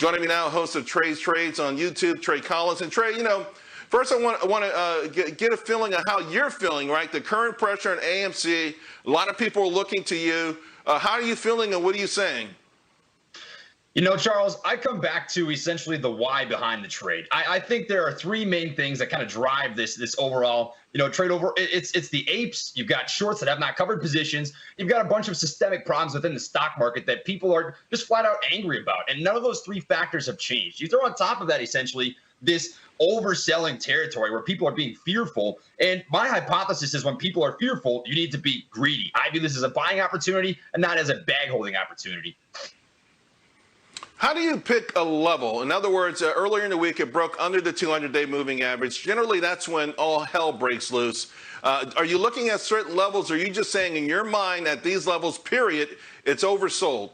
Joining me now, host of Trey's Trades on YouTube, Trey Collins. And Trey, first I want to get a feeling of how you're feeling, right? The current pressure on AMC, a lot of people are looking to you. How are you feeling and what are you saying? Charles, I come back to essentially the why behind the trade. I think there are three main things that kind of drive this overall, trade over. It's the apes. You've got shorts that have not covered positions. You've got a bunch of systemic problems within the stock market that people are just flat out angry about. And none of those three factors have changed. You throw on top of that, essentially, this overselling territory where people are being fearful. And my hypothesis is when people are fearful, you need to be greedy. I view this as a buying opportunity and not as a bag holding opportunity. How do you pick a level? In other words, earlier in the week, it broke under the 200-day moving average. Generally, that's when all hell breaks loose. Are you looking at certain levels, or are you just saying in your mind at these levels, period, it's oversold?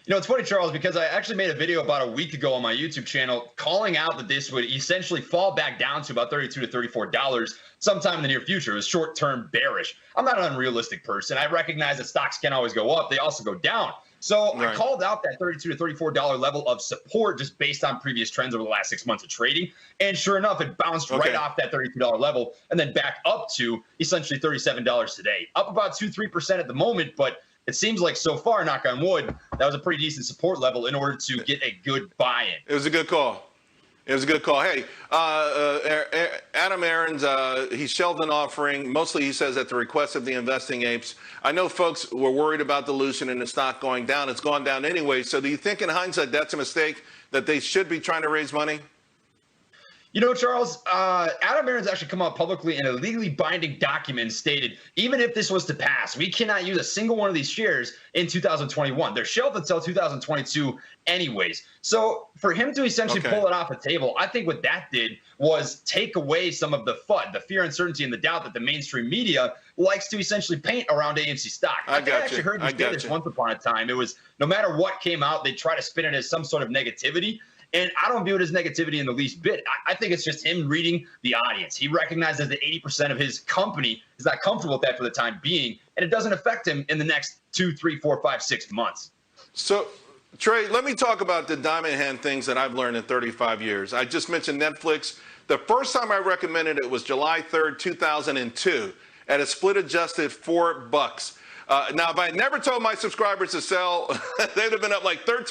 It's funny, Charles, because I actually made a video about a week ago on my YouTube channel calling out that this would essentially fall back down to about $32 to $34 sometime in the near future. It was short-term bearish. I'm not an unrealistic person. I recognize that stocks can't always go up. They also go down. So right. I called out that $32 to $34 level of support just based on previous trends over the last 6 months of trading. And sure enough, it bounced right off that $32 level and then back up to essentially $37 today. Up about 2-3% at the moment, but it seems like so far, knock on wood, that was a pretty decent support level in order to get a good buy-in. It was a good call. It was a good call. Hey, Adam Aarons, he shelved an offering. Mostly, he says, at the request of the investing apes. I know folks were worried about dilution and the stock going down. It's gone down anyway. So do you think in hindsight that's a mistake, that they should be trying to raise money? Charles, Adam Aarons actually come out publicly in a legally binding document stated, even if this was to pass, we cannot use a single one of these shares in 2021. They're shelved until 2022 anyways. So for him to essentially pull it off the table, I think what that did was take away some of the FUD, the fear, uncertainty, and the doubt that the mainstream media likes to essentially paint around AMC stock. I actually heard you say this once upon a time. It was no matter what came out, they try to spin it as some sort of negativity. And I don't view it as negativity in the least bit. I think it's just him reading the audience. He recognizes that 80% of his company is not comfortable with that for the time being, and it doesn't affect him in the next 2, 3, 4, 5, 6 months. So, Trey, let me talk about the diamond hand things that I've learned in 35 years. I just mentioned Netflix. The first time I recommended it was July 3rd, 2002, at a split adjusted $4. Now, if I never told my subscribers to sell, they'd have been up like 13.